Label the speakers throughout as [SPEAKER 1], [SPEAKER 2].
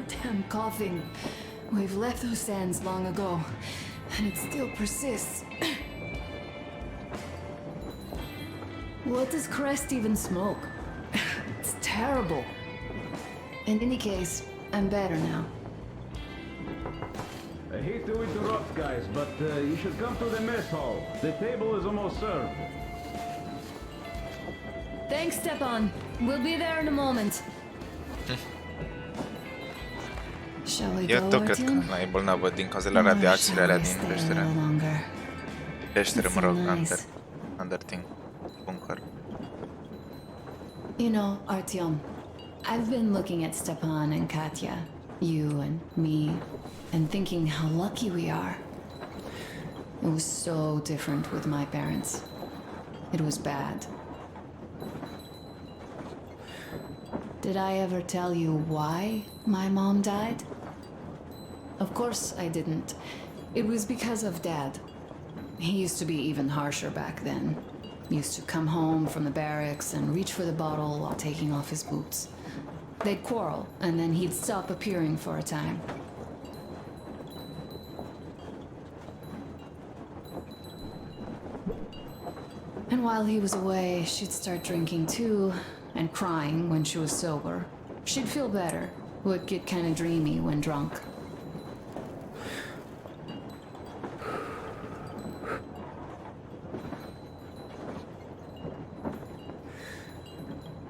[SPEAKER 1] Damn coughing. We've left those sands long ago, and it still persists. What does Crest even smoke? It's terrible. In any case, I'm better now.
[SPEAKER 2] I hate to interrupt, guys, but you should come to the mess hall. The table is almost served.
[SPEAKER 1] Thanks, Stepan. We'll be there in a moment. Shall we go, Artyom?
[SPEAKER 3] Najbolnavo din cazele radiațiile alea din peșteră. Peșteră, mă rog, under thing. Bunker.
[SPEAKER 1] You know, Artyom, I've been looking at Stepan and Katya, you and me, and thinking how lucky we are. It was so different with my parents. It was bad. Did I ever tell you why my mom died? Of course I didn't. It was because of Dad. He used to be even harsher back then. Used to come home from the barracks and reach for the bottle while taking off his boots. They'd quarrel, and then he'd stop appearing for a time. And while he was away, she'd start drinking too, and crying when she was sober. She'd feel better, would get kind of dreamy when drunk.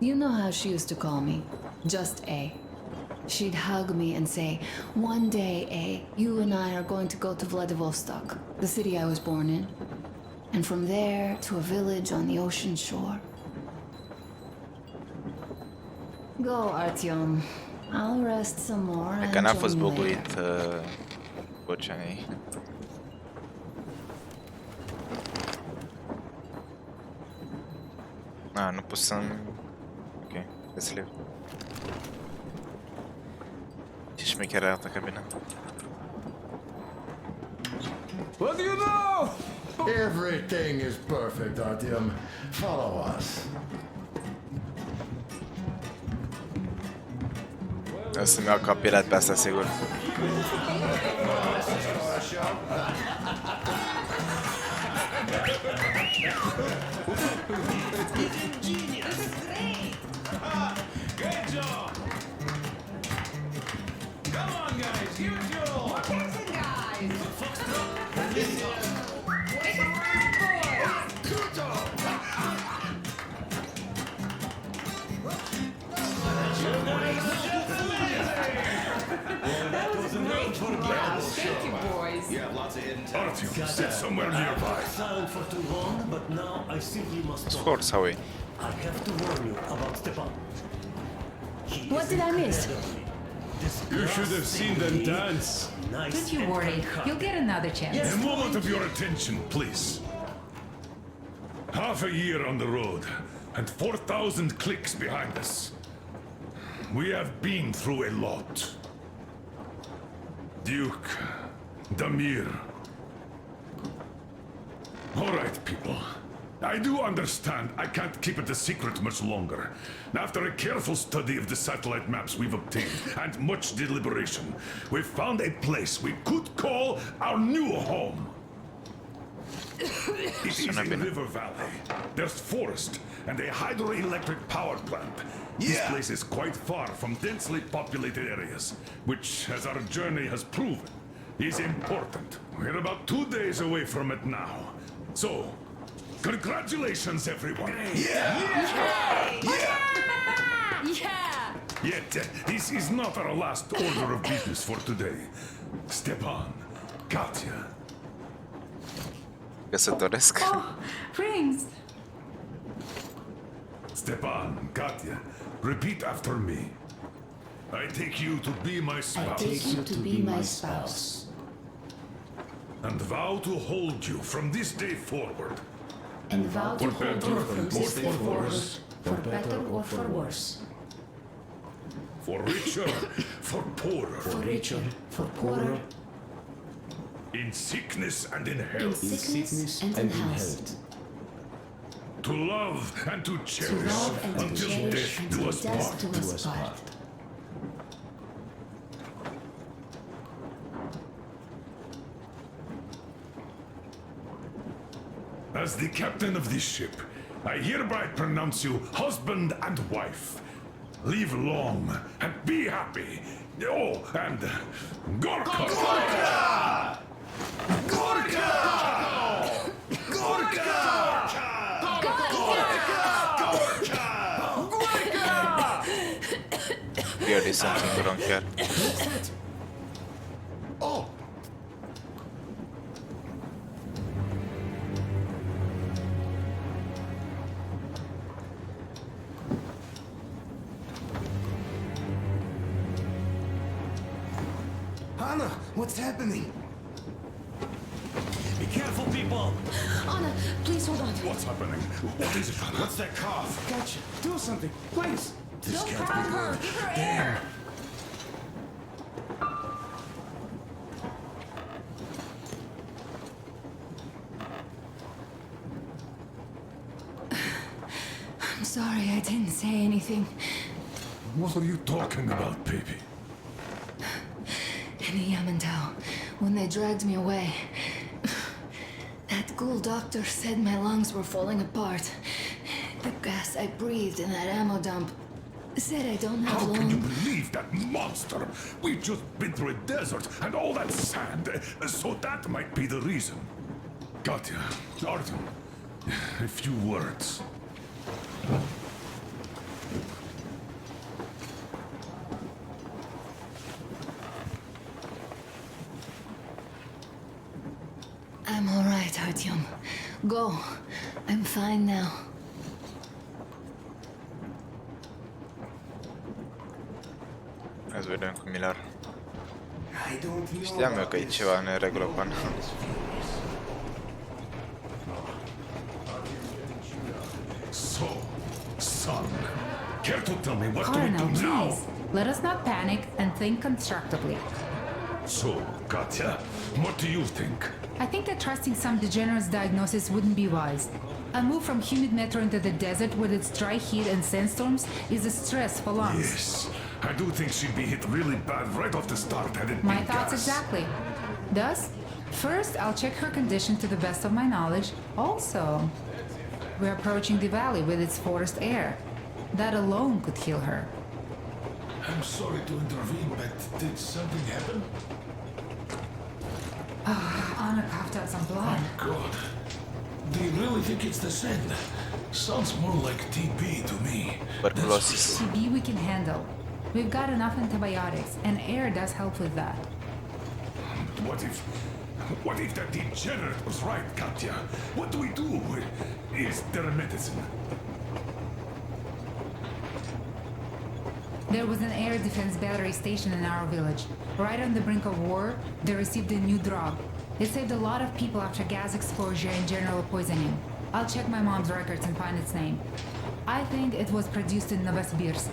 [SPEAKER 1] You know how she used to call me? Just A. She'd hug me and say, "One day, A, you and I are going to go to Vladivostok, the city I was born in. And from there to a village on the ocean shore." Go, Artyom. I'll rest some more and
[SPEAKER 3] Că n-a fost
[SPEAKER 1] join you
[SPEAKER 3] buguit
[SPEAKER 1] later.
[SPEAKER 3] vocea ei. Nu pot să-mi... Ok, let's leave. Ce șmecheră arată cabina.
[SPEAKER 2] What do you know?
[SPEAKER 4] Everything is perfect, Artyom. Follow us.
[SPEAKER 3] O să-mi iau copyright pe asta, sigur.
[SPEAKER 5] Artyom, sit somewhere nearby. Silent for too long, but now I simply must talk.
[SPEAKER 3] Forța, ui.
[SPEAKER 5] I have to warn you about Stepan.
[SPEAKER 1] What did I miss?
[SPEAKER 2] You should have seen them dance.
[SPEAKER 6] Don't you worry, you'll get another chance.
[SPEAKER 5] A moment of your attention, please. Half a year on the road, and 4,000 clicks behind us. We have been through a lot. Duke, Damir. All right, people. I do understand I can't keep it a secret much longer. After a careful study of the satellite maps we've obtained, and much deliberation, we've found a place we could call our new home. It is a river valley. There's forest and a hydroelectric power plant. This place is quite far from densely populated areas, which, as our journey has proven, is important. We're about 2 days away from it now. So, congratulations, everyone! Yet, this is not our last order of business for today. Stepan, Katya.
[SPEAKER 3] Căsătoresc.
[SPEAKER 6] Oh, rings!
[SPEAKER 5] Stepan, Katya, repeat after me. I take you to be my spouse.
[SPEAKER 1] I take you to be my spouse.
[SPEAKER 5] And vow to hold you from this day forward.
[SPEAKER 1] And vow to
[SPEAKER 5] For
[SPEAKER 1] hold
[SPEAKER 5] better
[SPEAKER 1] you from
[SPEAKER 5] or
[SPEAKER 1] this
[SPEAKER 5] for
[SPEAKER 1] day forward,
[SPEAKER 5] worse.
[SPEAKER 1] for better or for worse.
[SPEAKER 5] For richer, for poorer.
[SPEAKER 1] For richer, for poorer,
[SPEAKER 5] In sickness and in
[SPEAKER 1] in
[SPEAKER 5] health.
[SPEAKER 1] sickness and in health.
[SPEAKER 5] To love and to
[SPEAKER 1] To
[SPEAKER 5] cherish
[SPEAKER 1] love and to
[SPEAKER 5] until
[SPEAKER 1] cherish
[SPEAKER 5] death do
[SPEAKER 1] until
[SPEAKER 5] us
[SPEAKER 1] death
[SPEAKER 5] part.
[SPEAKER 1] do us part.
[SPEAKER 5] as the captain of this ship, I hereby pronounce you husband and wife. Live long and be happy. Oh, and Gorka!
[SPEAKER 4] Gorka! Gorka! Gorka!
[SPEAKER 3] Clearly something wrong here.
[SPEAKER 4] Oh!
[SPEAKER 7] Anna, what's happening?
[SPEAKER 8] Be careful, people!
[SPEAKER 1] Anna, please hold on.
[SPEAKER 5] What's happening? What is it, Anna?
[SPEAKER 8] What's that cough?
[SPEAKER 7] Gotcha. Do something, please.
[SPEAKER 4] This can't
[SPEAKER 6] Help
[SPEAKER 4] be
[SPEAKER 6] her!
[SPEAKER 4] good.
[SPEAKER 6] Give her air!
[SPEAKER 1] I'm sorry I didn't say anything.
[SPEAKER 5] What are you talking about, baby?
[SPEAKER 1] In the Yamantau, when they dragged me away, that ghoul doctor said my lungs were falling apart. The gas I breathed in that ammo dump said I don't have
[SPEAKER 5] How can you
[SPEAKER 1] long.
[SPEAKER 5] believe that monster? We've just been through a desert and all that sand, so that might be the reason. Katya, Artyom, a few words.
[SPEAKER 1] I'm all right, Artyom. Go. I'm fine now.
[SPEAKER 3] Hai să vedem cu Miller.
[SPEAKER 7] I don't know.
[SPEAKER 3] Știam eu că e ceva în regulă cu Ana.
[SPEAKER 5] So, son, care to tell me what do we
[SPEAKER 6] Colonel,
[SPEAKER 5] do now?
[SPEAKER 6] please. Let us not panic and think constructively.
[SPEAKER 5] So, Katya, what do you think?
[SPEAKER 6] I think that trusting some degenerate's diagnosis wouldn't be wise. A move from humid metro into the desert with its dry heat and sandstorms is a stress for lungs.
[SPEAKER 5] Yes, I do think she'd be hit really bad right off the start had it
[SPEAKER 6] My
[SPEAKER 5] been
[SPEAKER 6] thoughts
[SPEAKER 5] gas.
[SPEAKER 6] exactly. Thus, first I'll check her condition to the best of my knowledge. Also, we're approaching the valley with its forest air. That alone could heal her.
[SPEAKER 9] I'm sorry to intervene, but did something happen?
[SPEAKER 6] Anna coughed out some blood.
[SPEAKER 9] God. Do you really think it's the sand? Sounds more like TB to me.
[SPEAKER 3] Tuberculosis.
[SPEAKER 6] TB we can handle. We've got enough antibiotics, and air does help with that.
[SPEAKER 5] What if that degenerate was right, Katya? What do we do? Is there a medicine?
[SPEAKER 6] There was an air defense battery station in our village. Right on the brink of war, they received a new drug. It saved a lot of people after gas exposure and general poisoning. I'll check my mom's records and find its name. I think it was produced in Novosibirsk.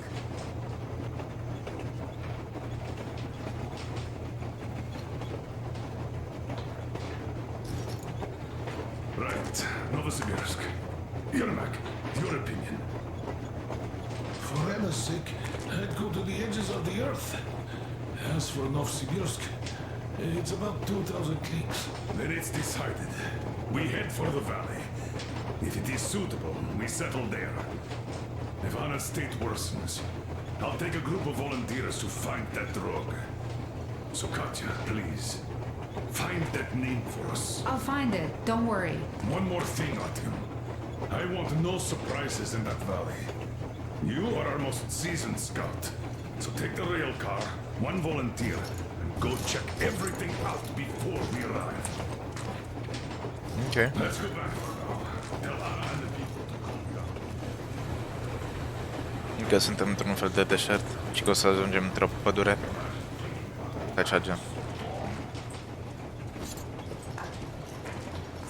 [SPEAKER 5] Right, Novosibirsk. Yermak, your opinion.
[SPEAKER 9] For Anna's sake, I'd go to the edges of the earth. As for Novosibirsk, it's about 2,000 clicks.
[SPEAKER 5] Then it's decided. We head for the valley. If it is suitable, we settle there. If Anna's state worsens, I'll take a group of volunteers to find that drug. So Katya, please, find that name for us.
[SPEAKER 6] I'll find it, don't worry.
[SPEAKER 5] One more thing, Artyom. I want no surprises in that valley. You are our most seasoned scout. So take the rail car, one volunteer, and go check everything out before we arrive.
[SPEAKER 3] Ok.
[SPEAKER 5] Let's go back for now. Tell Anna and the people to calm down.
[SPEAKER 3] Încă suntem într-un fel de deșert și că o să ajungem într-o pădure. Deci agem.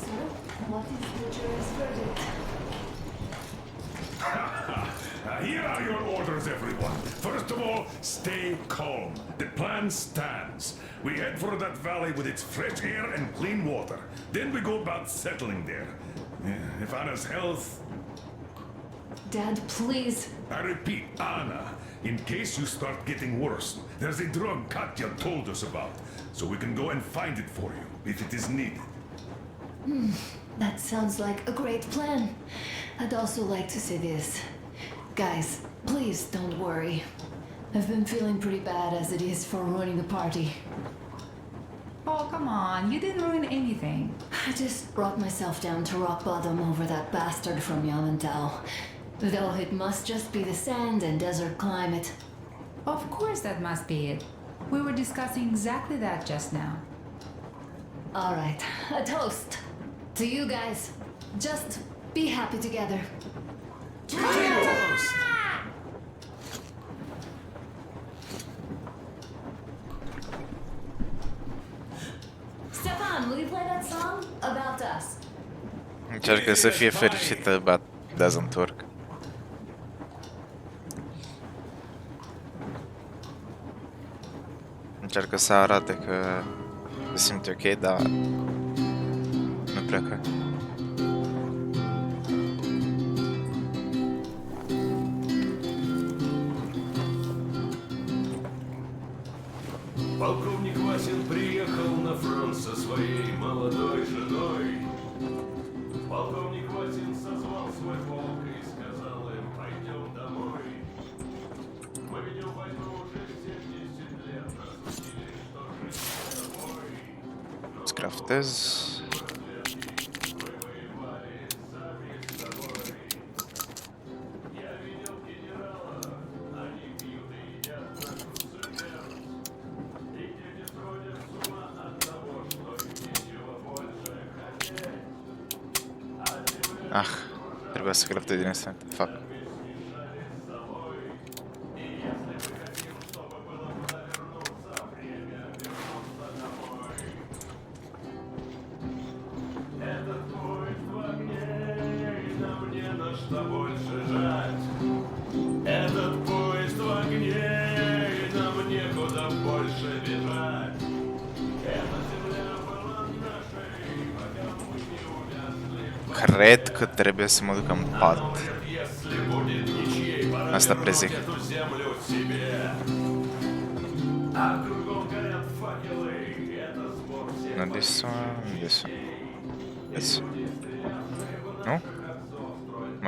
[SPEAKER 1] So, what is the jury's verdict?
[SPEAKER 5] Here are your orders, everyone. First of all, stay calm. The plan stands. We head for that valley with its fresh air and clean water. Then we go about settling there. If Anna's health...
[SPEAKER 1] Dad, please.
[SPEAKER 5] I repeat, Anna, in case you start getting worse, there's a drug Katya told us about, so we can go and find it for you, if it is needed.
[SPEAKER 1] That sounds like a great plan. I'd also like to say this. Guys, please don't worry. I've been feeling pretty bad as it is for ruining the party.
[SPEAKER 6] Oh, come on. You didn't ruin anything.
[SPEAKER 1] I just brought myself down to rock bottom over that bastard from Yamantau. Though it must just be the sand and desert climate.
[SPEAKER 6] Of course that must be it. We were discussing exactly that just now.
[SPEAKER 1] Alright, a toast. To you guys. Just be happy together.
[SPEAKER 4] Toast!
[SPEAKER 1] Stefan, will you play that song? About us.
[SPEAKER 3] Încearcă să fie fericită, but doesn't work. Încearcă să arate că se simte ok, dar nu prea că.
[SPEAKER 4] Полковник Васин приехал на фронт со своей молодой женой. Полковник Васин созвал свой полк и сказал им: пойдем домой. Мы ведем войну уже 70 лет, нас учили, что жить с тобой.
[SPEAKER 3] Scraftez.
[SPEAKER 4] Мы воевали сами с собой. Я видел генерала, они пьют и едят нашу смерть. И дети сходят с ума от того, что им нечего больше хотеть.
[SPEAKER 3] Ah, trebuia să craftez din asta. Fuck.
[SPEAKER 4] Этот поезд в огне, и нам не на что больше жать. Этот поезд в огне, и нам некуда больше бежать. Эта земля была нашей, пока мы не увязли в
[SPEAKER 3] Cred că trebuie să mă duc în pat.
[SPEAKER 4] Если будет ничьей, пора
[SPEAKER 3] Asta
[SPEAKER 4] вернуть
[SPEAKER 3] prezic.
[SPEAKER 4] эту землю себе. А кругом горят факелы, это сбор всех
[SPEAKER 3] Nu this one, this one. This. Nu?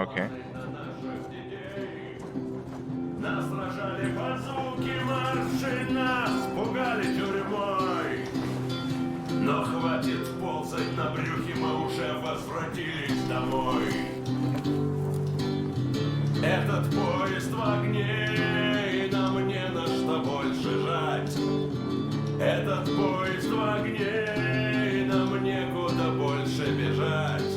[SPEAKER 3] Ok.
[SPEAKER 4] Нас сражали базуки, марши, нас пугали тюрьмой. Но хватит ползать на брюхе, мы уже возвратились домой. Этот поезд в огне, и нам не на что больше жать. Этот поезд в огне, и нам некуда больше бежать.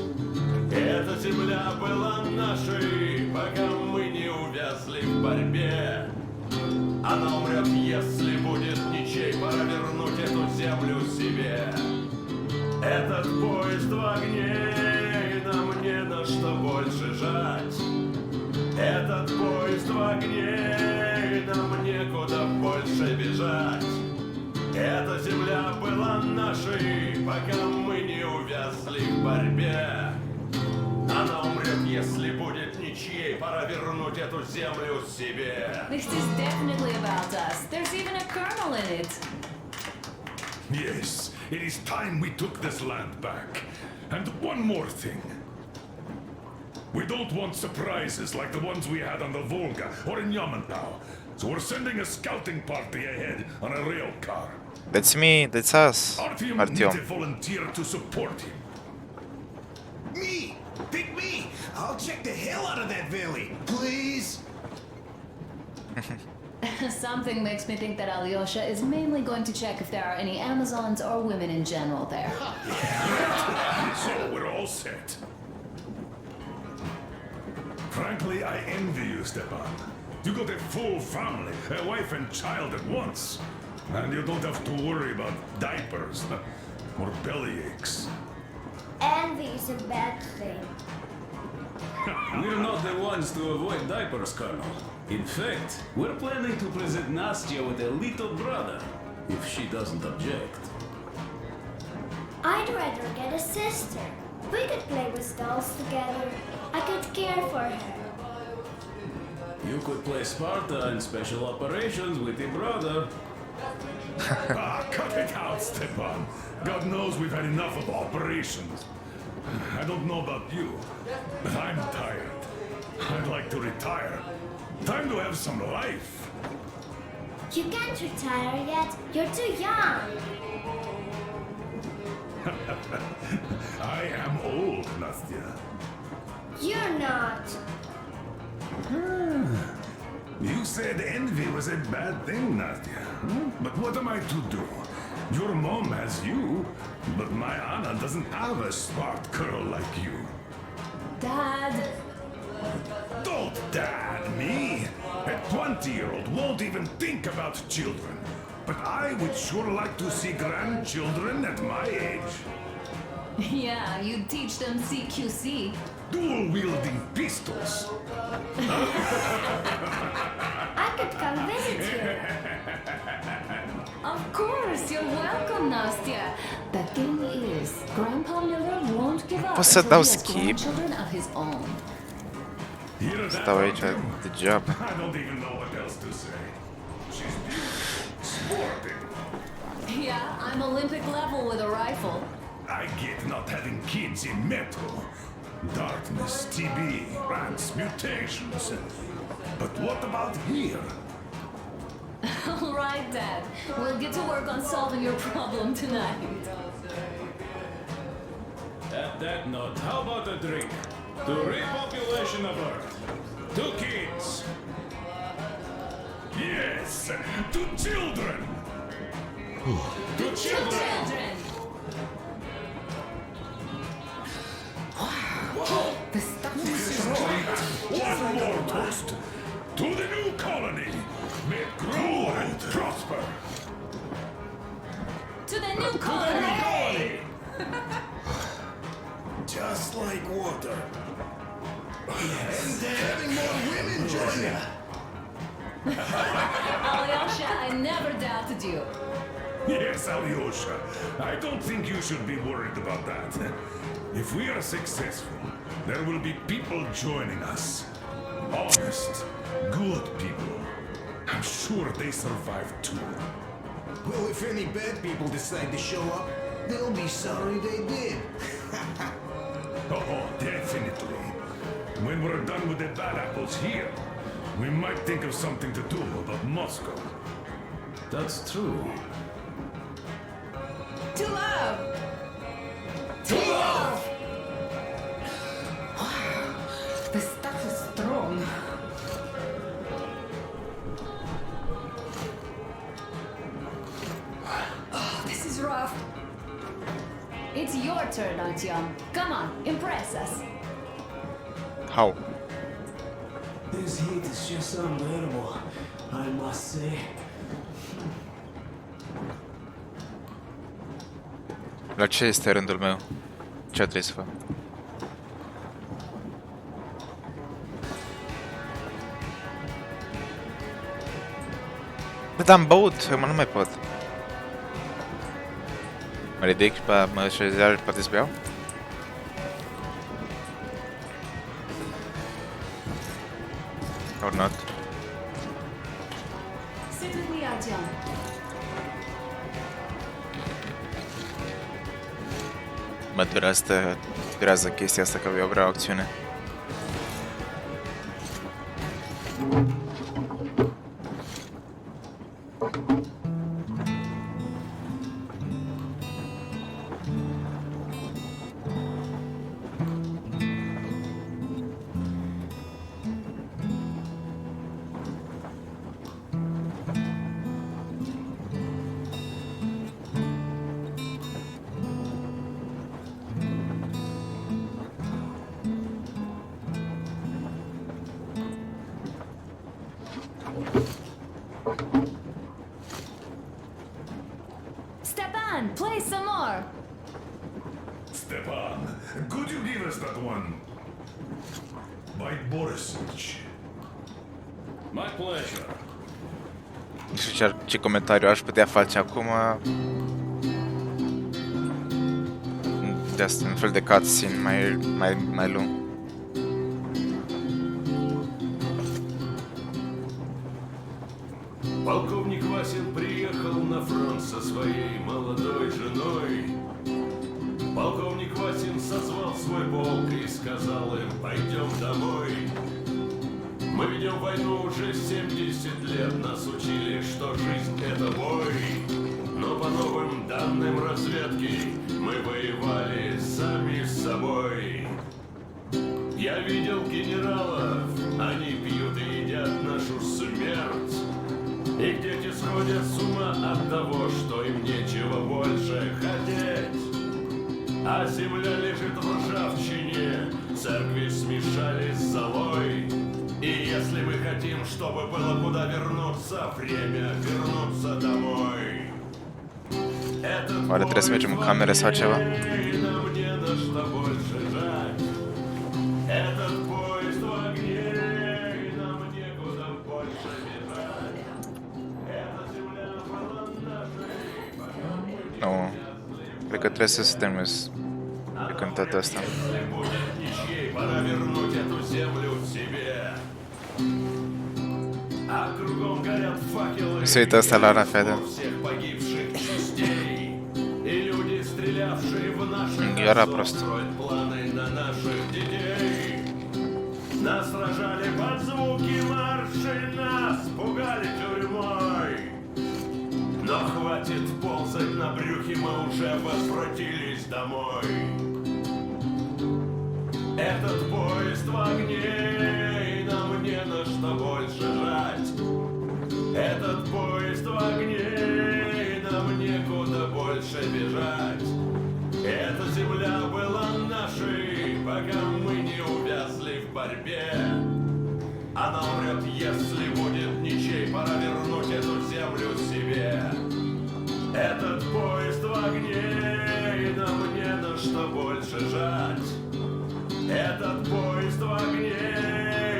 [SPEAKER 4] Эта земля была нашей, пока мы не увязли в борьбе. Она умрет, если будет ничей, пора вернуть эту землю себе. Этот поезд в огне, и нам не на что больше жать. Этот поезд в огне, и нам некуда больше бежать. Эта земля была нашей, пока мы не увязли в борьбе. Она умрет, если будет ничьей, пора вернуть эту землю себе.
[SPEAKER 1] This is definitely about us. There's even a colonel in it.
[SPEAKER 5] Yes, it is time we took this land back. And one more thing. We don't want surprises like the ones we had on the Volga or in Yamantau. So we're sending a scouting party ahead on a rail car.
[SPEAKER 3] That's me, that's us,
[SPEAKER 5] Artyom needs
[SPEAKER 3] Artyom.
[SPEAKER 5] a volunteer to support him.
[SPEAKER 7] Me! Pick me! I'll check the hell out of that valley, please!
[SPEAKER 1] Something makes me think that Alyosha is mainly going to check if there are any Amazons or women in general there.
[SPEAKER 5] So we're all set. Frankly, I envy you, Stepan. You got a full family, a wife and child at once. And you don't have to worry about diapers or belly aches.
[SPEAKER 8] Envy is a bad thing.
[SPEAKER 2] We're not the ones to avoid diapers, Colonel. In fact, we're planning to present Nastya with a little brother, if she doesn't object.
[SPEAKER 8] I'd rather get a sister. We could play with dolls together. I could care for her.
[SPEAKER 2] You could play Sparta in special operations with your brother.
[SPEAKER 5] Ah, cut it out, Stepan. God knows we've had enough of operations. I don't know about you, but I'm tired. I'd like to retire. Time to have some life.
[SPEAKER 8] You can't retire yet. You're too young.
[SPEAKER 5] I am old, Nastya.
[SPEAKER 8] You're not.
[SPEAKER 5] You said envy was a bad thing, Nastya. But what am I to do? Your mom has you, but my Anna doesn't have a smart girl like you.
[SPEAKER 1] Dad!
[SPEAKER 5] Don't dad me! A 20-year-old won't even think about children. But I would sure like to see grandchildren at my age.
[SPEAKER 1] Yeah, you teach them CQC.
[SPEAKER 5] Dual-wielding pistols.
[SPEAKER 8] I could come visit you.
[SPEAKER 1] Of course, you're welcome, Nastya. The thing is, Grandpa Miller won't give up
[SPEAKER 3] Poți să
[SPEAKER 1] until
[SPEAKER 3] dau
[SPEAKER 1] he has
[SPEAKER 3] skip?
[SPEAKER 1] grandchildren of his own.
[SPEAKER 5] Hear that,
[SPEAKER 3] Stau aici,
[SPEAKER 5] Artyom?
[SPEAKER 3] degeaba.
[SPEAKER 5] I don't even know what else to say. She's beautiful, sporting.
[SPEAKER 1] Yeah, I'm Olympic level with a rifle.
[SPEAKER 5] I get not having kids in Metro. Darkness, TB, rats, mutations. But what about here?
[SPEAKER 1] All right, Dad. We'll get to work on solving your problem tonight.
[SPEAKER 2] At that note, how about a drink? To repopulation of Earth. To kids.
[SPEAKER 5] Yes, to children.
[SPEAKER 2] To children.
[SPEAKER 1] Children!
[SPEAKER 6] The stuff is strong.
[SPEAKER 5] One more toast. To the new colony. May it grow and prosper.
[SPEAKER 1] To the new colony!
[SPEAKER 7] Just like water. And having more women join you.
[SPEAKER 1] Alyosha, I never doubted you.
[SPEAKER 5] Yes, Alyosha. I don't think you should be worried about that. If we are successful, there will be people joining us. Honest, good people. I'm sure they survive too.
[SPEAKER 7] Well, if any bad people decide to show up, they'll be sorry they did.
[SPEAKER 5] Oh, definitely. When we're done with the bad apples here, we might think of something to do about Moscow.
[SPEAKER 2] That's true.
[SPEAKER 1] To love!
[SPEAKER 5] To love!
[SPEAKER 6] The stuff is strong.
[SPEAKER 1] Oh, this is rough. It's your turn, Artyom. Come on, impress us.
[SPEAKER 3] How?
[SPEAKER 10] This heat is just unbearable, I must say.
[SPEAKER 3] La ce este rândul meu? Ce trebuie să fac? Bă, dar am băut, mă, nu mai pot. Mă ridic și mă șezea și poate să beau? Or not.
[SPEAKER 1] Sit with me, Artyom.
[SPEAKER 3] Mă durează chestia asta că eu vreau acțiune.
[SPEAKER 1] Stepan, play some more.
[SPEAKER 5] Stepan, could you give us that one? By Borisovich.
[SPEAKER 2] My pleasure.
[SPEAKER 3] Nu știu ce comentariu aș putea face acum. De asta, un fel de cutscene mai lung.
[SPEAKER 4] Полковник Васин приехал на фронт со своей молодой женой. Полковник Васин созвал малым, пойдем домой. Мы ведем войну уже 70 лет, нас учили, что жизнь это бой. Но по новым данным разведки мы воевали сами с собой. Я видел генералов, они пьют и едят нашу смерть. Их дети сходят с ума от того, что им нечего больше хотеть. А земля лежит в ржавчине, церкви смешались с золой. И если мы хотим, чтобы было куда вернуться, время вернуться домой.
[SPEAKER 3] Oare trebuie să mergem în camere sau ceva?
[SPEAKER 4] Нам не на что больше жать. Этот поезд в огне, и нам некуда больше бежать. Эта земля была нашей, пока мы не
[SPEAKER 3] Nu. Cred că trebuie să se termine de cântat asta.
[SPEAKER 4] Если будет ничьей, пора вернуть эту землю себе. А кругом горят факелы
[SPEAKER 3] Все это осталось на феде.
[SPEAKER 4] всех погибших частей. И люди, стрелявшие в наших
[SPEAKER 3] Гора
[SPEAKER 4] отцов,
[SPEAKER 3] просто.
[SPEAKER 4] строят планы на наших детей. Нас сражали под звуки маршей, нас пугали тюрьмой. Но хватит ползать на брюхе, мы уже возвратились домой. Этот поезд в огне, и нам не на что больше жать. Этот поезд в огне, и нам некуда больше бежать. Эта земля была нашей, пока мы не увязли в борьбе. Она умрет, если будет ничей, пора вернуть эту землю себе. Этот поезд в огне, и нам не на что больше жать. Этот поезд в огне,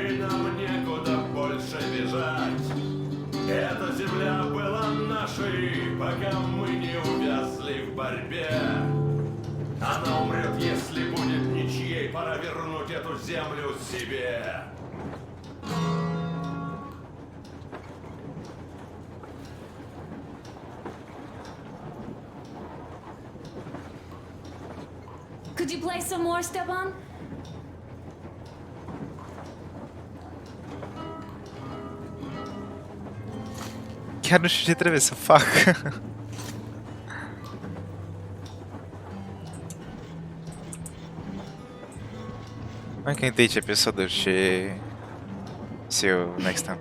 [SPEAKER 4] и нам некуда больше бежать. Эта земля была нашей, пока мы не увязли в борьбе. Она умрет, если будет ничьей, пора вернуть эту землю себе.
[SPEAKER 1] Could you play some more, Stepan?
[SPEAKER 3] Chiar nu știu ce trebuie să fac. Mai că închei episodul și see you next time.